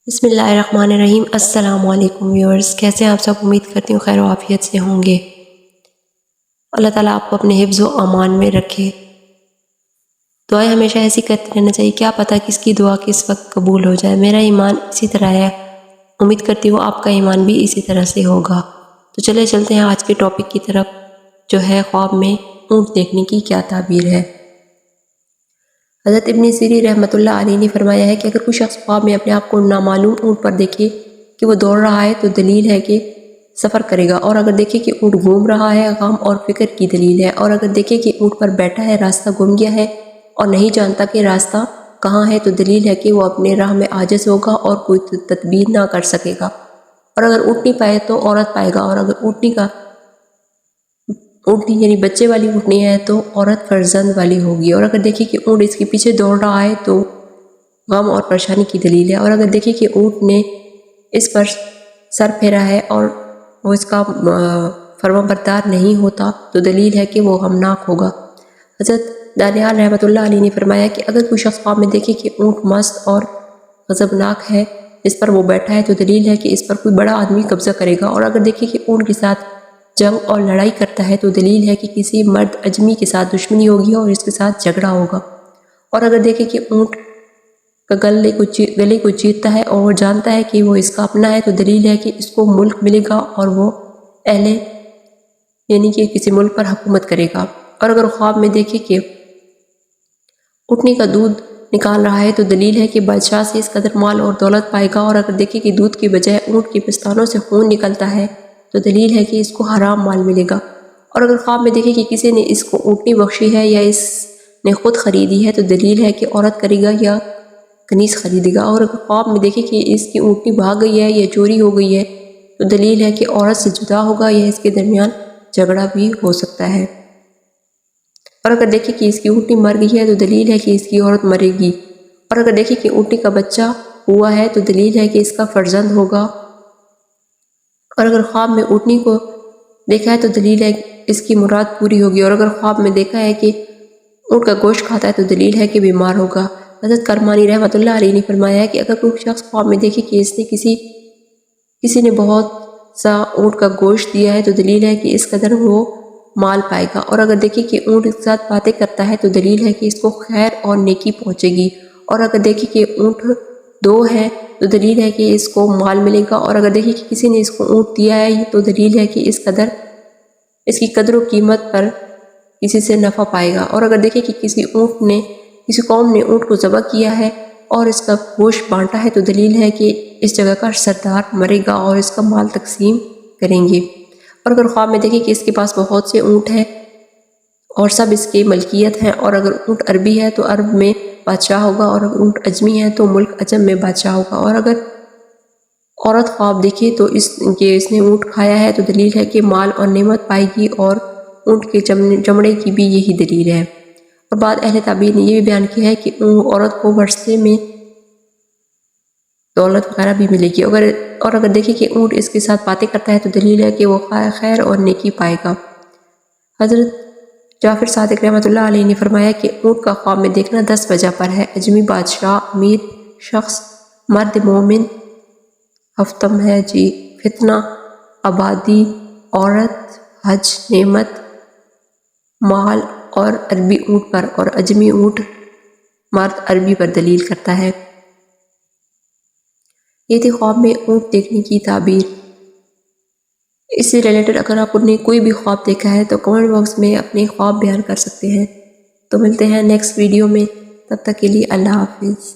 بسم اللہ الرحمن الرحیم۔ السلام علیکم ویورز، کیسے ہیں آپ سب؟ امید کرتی ہوں خیر و عافیت سے ہوں گے۔ اللہ تعالیٰ آپ کو اپنے حفظ و امان میں رکھے۔ دعائیں ہمیشہ ایسی کرتے رہنا چاہیے، کیا پتہ کس کی دعا کس وقت قبول ہو جائے۔ میرا ایمان اسی طرح ہے، امید کرتی ہوں آپ کا ایمان بھی اسی طرح سے ہوگا۔ تو چلتے ہیں آج کے ٹاپک کی طرف، جو ہے خواب میں اونٹ دیکھنے کی کیا تعبیر ہے۔ حضرت ابن سیرین رحمۃ اللہ علیہ نے فرمایا ہے کہ اگر کوئی شخص خواب میں اپنے آپ کو نامعلوم اونٹ پر دیکھے کہ وہ دوڑ رہا ہے تو دلیل ہے کہ سفر کرے گا، اور اگر دیکھے کہ اونٹ گھوم رہا ہے غم اور فکر کی دلیل ہے، اور اگر دیکھے کہ اونٹ پر بیٹھا ہے راستہ گم گیا ہے اور نہیں جانتا کہ راستہ کہاں ہے تو دلیل ہے کہ وہ اپنے راہ میں عاجز ہوگا اور کوئی تدبیر نہ کر سکے گا، اور اگر اونٹنی پائے تو عورت پائے گا، اور اگر اونٹنی یعنی بچے والی اونٹنی ہے تو عورت فرزند والی ہوگی، اور اگر دیکھے کہ اونٹ اس کے پیچھے دوڑ رہا ہے تو غم اور پریشانی کی دلیل ہے، اور اگر دیکھے کہ اونٹ نے اس پر سر پھیرا ہے اور وہ اس کا فرما بردار نہیں ہوتا تو دلیل ہے کہ وہ غمناک ہوگا۔ حضرت دانیال رحمۃ اللہ علیہ نے فرمایا کہ اگر کوئی شخص خواب میں دیکھے کہ اونٹ مست اور غضبناک ہے اس پر وہ بیٹھا ہے تو دلیل ہے کہ اس پر کوئی بڑا آدمی قبضہ کرے گا، اور اگر دیکھے کہ اونٹ کے ساتھ جنگ اور لڑائی کرتا ہے تو دلیل ہے کہ کسی مرد اجمی کے ساتھ دشمنی ہوگی اور اس کے ساتھ جھگڑا ہوگا، اور اگر دیکھے کہ اونٹ کا گلے کو چیرتا ہے اور وہ جانتا ہے کہ وہ اس کا اپنا ہے تو دلیل ہے کہ اس کو ملک ملے گا اور وہ یعنی کہ کسی ملک پر حکومت کرے گا، اور اگر خواب میں دیکھے کہ اونٹنی کا دودھ نکال رہا ہے تو دلیل ہے کہ بادشاہ سے اس قدر مال اور دولت پائے گا، اور اگر دیکھے کہ دودھ کی بجائے اونٹ کے پستانوں سے خون نکلتا ہے تو دلیل ہے کہ اس کو حرام مال ملے گا، اور اگر خواب میں دیکھے کہ کسی نے اس کو اونٹنی بخشی ہے یا اس نے خود خریدی ہے تو دلیل ہے کہ عورت کرے گا یا کنیز خریدے گا، اور اگر خواب میں دیکھے کہ اس کی اونٹنی بھاگ گئی ہے یا چوری ہو گئی ہے تو دلیل ہے کہ عورت سے جدا ہوگا یا اس کے درمیان جھگڑا بھی ہو سکتا ہے، اور اگر دیکھے کہ اس کی اونٹنی مر گئی ہے تو دلیل ہے کہ اس کی عورت مرے گی، اور اگر دیکھے کہ اونٹنی کا بچہ ہوا ہے تو دلیل ہے کہ اس کا فرزند ہوگا، اور اگر خواب میں اونٹنی کو دیکھا ہے تو دلیل ہے کہ اس کی مراد پوری ہوگی، اور اگر خواب میں دیکھا ہے کہ اونٹ کا گوشت کھاتا ہے تو دلیل ہے کہ بیمار ہوگا۔ حضرت کرمانی رحمۃ اللہ علیہ نے فرمایا ہے کہ اگر کوئی شخص خواب میں دیکھے کہ اس نے کسی نے بہت سا اونٹ کا گوشت دیا ہے تو دلیل ہے کہ اس قدر وہ مال پائے گا، اور اگر دیکھے کہ اونٹ اس کے ساتھ باتیں کرتا ہے تو دلیل ہے کہ اس کو خیر اور نیکی پہنچے گی، اور اگر دیکھے کہ اونٹ دو ہے تو دلیل ہے کہ اس کو مال ملے گا، اور اگر دیکھے کہ کسی نے اس کو اونٹ دیا ہے تو دلیل ہے کہ اس کی قدر و قیمت پر کسی سے نفع پائے گا، اور اگر دیکھے کہ کسی قوم نے اونٹ کو ذبح کیا ہے اور اس کا گوشت بانٹا ہے تو دلیل ہے کہ اس جگہ کا سردار مرے گا اور اس کا مال تقسیم کریں گے، اور اگر خواب میں دیکھے کہ اس کے پاس بہت سے اونٹ ہیں اور سب اس کی ملکیت ہیں، اور اگر اونٹ عربی ہے تو عرب میں بادشاہ ہوگا، اور اگر اونٹ اجمی ہے تو ملک عجم میں بادشاہ ہوگا، اور اگر عورت خواب دیکھے تو اس نے اونٹ کھایا ہے تو دلیل ہے کہ مال اور نعمت پائے گی، اور اونٹ کے چمڑے کی بھی یہی دلیل ہے، اور بعض اہل تعبیر نے یہ بھی بیان کیا ہے کہ عورت کو ورثے میں دولت وغیرہ بھی ملے گی، اور اگر دیکھے کہ اونٹ اس کے ساتھ باتیں کرتا ہے تو دلیل ہے کہ وہ خیر اور نیکی پائے گا۔ حضرت جعفر صادق رحمۃ اللہ علیہ نے فرمایا کہ اونٹ کا خواب میں دیکھنا 10 وجہ پر ہے: اجمی بادشاہ، امیر شخص، مرد مومن، ہفتم ہے فتنہ، آبادی، عورت، حج، نعمت، مال، اور عربی اونٹ پر اور اجمی اونٹ مرد عربی پر دلیل کرتا ہے۔ یہ تھی خواب میں اونٹ دیکھنے کی تعبیر۔ اس سے ریلیٹڈ اگر آپ نے کوئی بھی خواب دیکھا ہے تو کمنٹ باکس میں اپنے خواب بیان کر سکتے ہیں۔ تو ملتے ہیں نیکسٹ ویڈیو میں، تب تک کے لیے اللہ حافظ۔